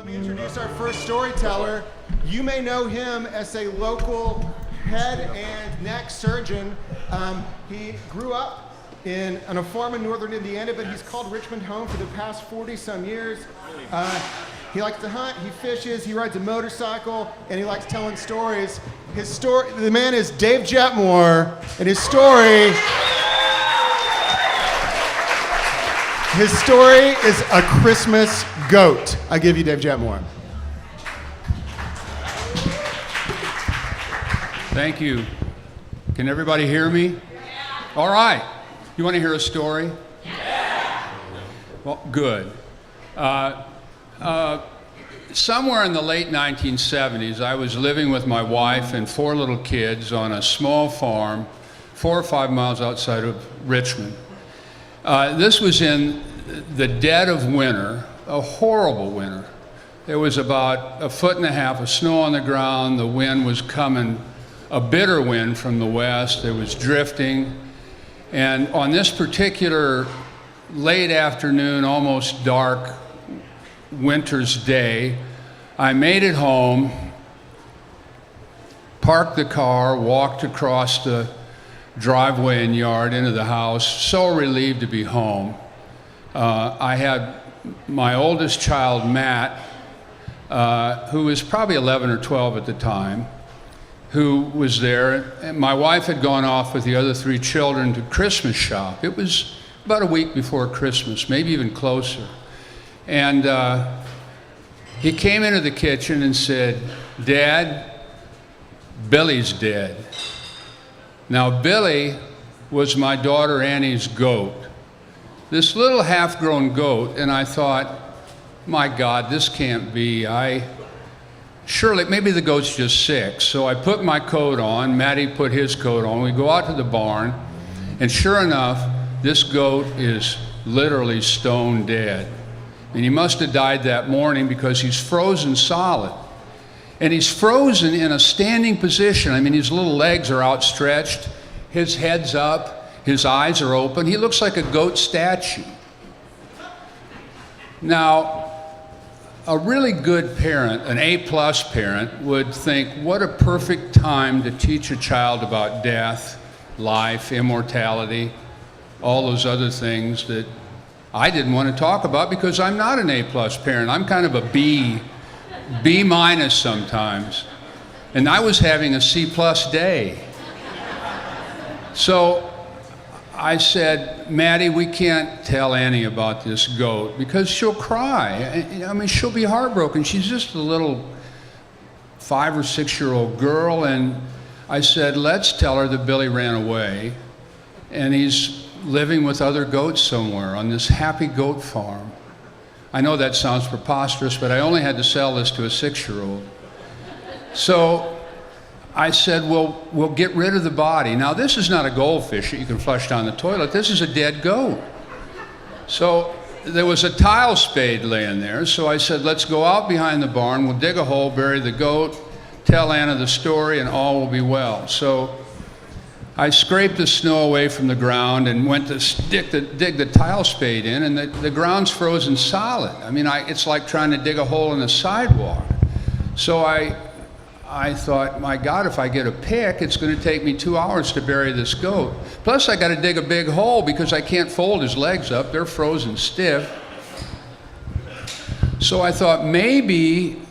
Let me introduce our first storyteller. You may know him as a local head and neck surgeon. He grew up on a farm in northern Indiana, but he's called Richmond home for the past 40-some years. He likes to hunt, he fishes, he rides a motorcycle, and he likes telling stories. The man is Dave Jetmore, and his story is A Christmas Goat. I give you Dave Jetmore. Thank you. Can everybody hear me? Yeah. All right. You want to hear a story? Yeah. Well, good. Somewhere in the late 1970s, I was living with my wife and 4 little kids on a small farm 4 or 5 miles outside of Richmond. This was in the dead of winter, a horrible winter. There was about 1.5 feet of snow on the ground. The wind was coming, a bitter wind from the west. There was drifting. And on this particular late afternoon, almost dark winter's day, I made it home, parked the car, walked across the driveway and yard into the house, so relieved to be home. I had my oldest child, Matt, who was probably 11 or 12 at the time, who was there. And my wife had gone off with the other 3 children to Christmas shop. It was about a week before Christmas, maybe even closer. And he came into the kitchen and said, "Dad, Billy's dead." Now, Billy was my daughter Annie's goat. This little half-grown goat, and I thought, my God, this can't be. Surely, maybe the goat's just sick. So I put my coat on, Matty put his coat on, we go out to the barn, and sure enough, this goat is literally stone dead. And he must have died that morning because he's frozen solid. And he's frozen in a standing position. I mean, his little legs are outstretched, his head's up, his eyes are open. He looks like a goat statue. Now, a really good parent, an A-plus parent, would think, what a perfect time to teach a child about death, life, immortality, all those other things that I didn't want to talk about because I'm not an A-plus parent. I'm kind of a B minus sometimes. And I was having a C-plus day. So I said, Maddie, we can't tell Annie about this goat because she'll cry. I mean, she'll be heartbroken. She's just a little 5 or 6-year-old girl. And I said, let's tell her that Billy ran away and he's living with other goats somewhere on this happy goat farm. I know that sounds preposterous, but I only had to sell this to a 6-year-old. So I said, well, we'll get rid of the body. Now, this is not a goldfish that you can flush down the toilet. This is a dead goat. So there was a tile spade laying there. So I said, let's go out behind the barn. We'll dig a hole, bury the goat, tell Anna the story, and all will be well. So I scraped the snow away from the ground and went to dig the tile spade in, and the ground's frozen solid. I mean, it's like trying to dig a hole in a sidewalk. So I thought, my God, if I get a pick, it's going to take me 2 hours to bury this goat. Plus, I got to dig a big hole because I can't fold his legs up. They're frozen stiff. So I thought, maybe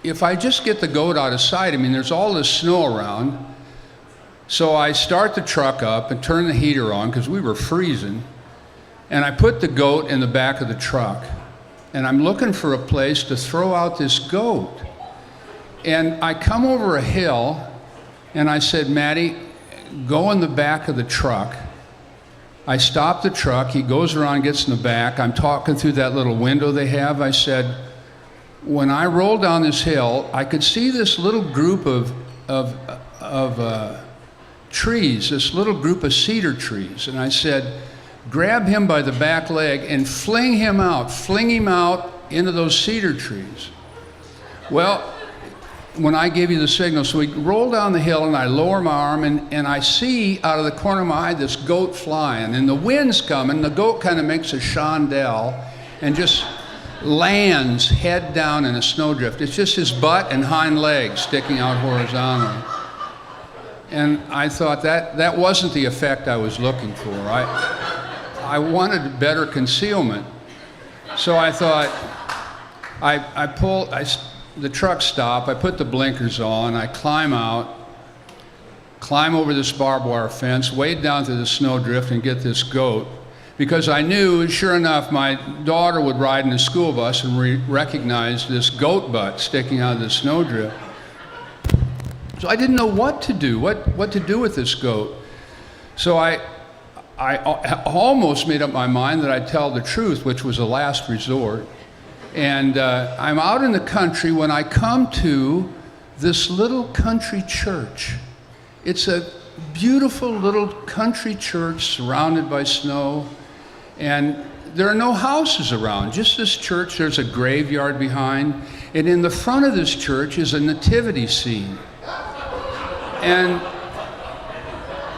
if I just get the goat out of sight, I mean, there's all this snow around. So I start the truck up and turn the heater on because we were freezing. And I put the goat in the back of the truck. And I'm looking for a place to throw out this goat. And I come over a hill and I said, Maddie, go in the back of the truck. I stop the truck. He goes around, gets in the back. I'm talking through that little window they have. I said, when I roll down this hill, I could see this little group of trees, this little group of cedar trees. And I said, grab him by the back leg and fling him out into those cedar trees. Well, when I give you the signal, so we roll down the hill and I lower my arm and I see out of the corner of my eye this goat flying and the wind's coming. The goat kind of makes a chandelle and just lands head down in a snowdrift. It's just his butt and hind legs sticking out horizontally. And I thought that wasn't the effect I was looking for. I wanted better concealment. So I thought, the truck stopped, I put the blinkers on, I climb out, climb over this barbed wire fence, wade down to the snowdrift and get this goat. Because I knew, sure enough, my daughter would ride in the school bus and recognize this goat butt sticking out of the snowdrift. So I didn't know what to do, what to do with this goat. So I almost made up my mind that I'd tell the truth, which was a last resort. And I'm out in the country when I come to this little country church. It's a beautiful little country church surrounded by snow. And there are no houses around, just this church. There's a graveyard behind. And in the front of this church is a nativity scene. And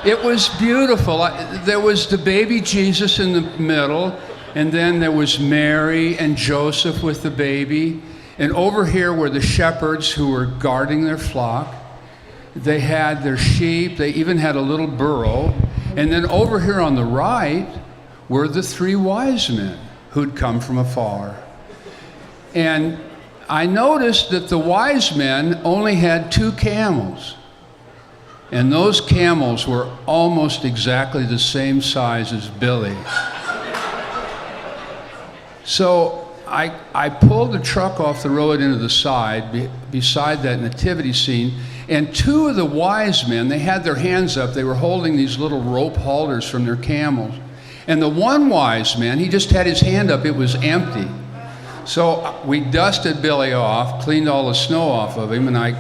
it was beautiful. There was the baby Jesus in the middle, and then there was Mary and Joseph with the baby. And over here were the shepherds who were guarding their flock. They had their sheep. They even had a little burro. And then over here on the right were the 3 wise men who'd come from afar. And I noticed that the wise men only had 2 camels. And those camels were almost exactly the same size as Billy. So I pulled the truck off the road into the side beside that nativity scene, and 2 of the wise men, they had their hands up, they were holding these little rope halters from their camels. And the one wise man, he just had his hand up, it was empty. So we dusted Billy off, cleaned all the snow off of him, and I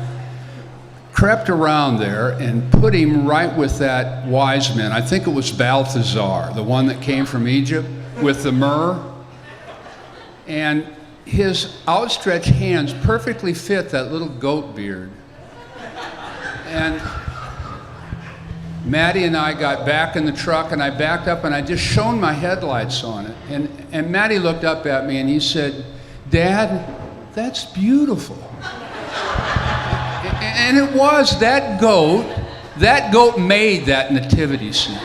crept around there and put him right with that wise man. I think it was Balthazar, the one that came from Egypt with the myrrh. And his outstretched hands perfectly fit that little goat beard. And Maddie and I got back in the truck, and I backed up and I just shone my headlights on it. And Maddie looked up at me and he said, "Dad, that's beautiful." And it was that goat made that nativity scene.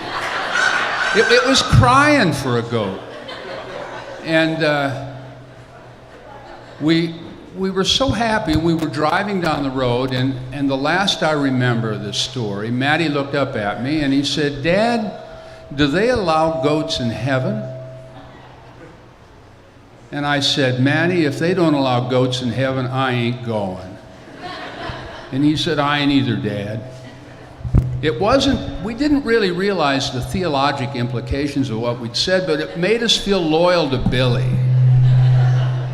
It was crying for a goat. And we were so happy. We were driving down the road, and the last I remember of this story, Maddie looked up at me and he said, "Dad, do they allow goats in heaven?" And I said, "Maddie, if they don't allow goats in heaven, I ain't going." And he said, "I ain't either, Dad." We didn't really realize the theologic implications of what we'd said, but it made us feel loyal to Billy.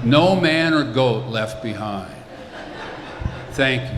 No man or goat left behind. Thank you.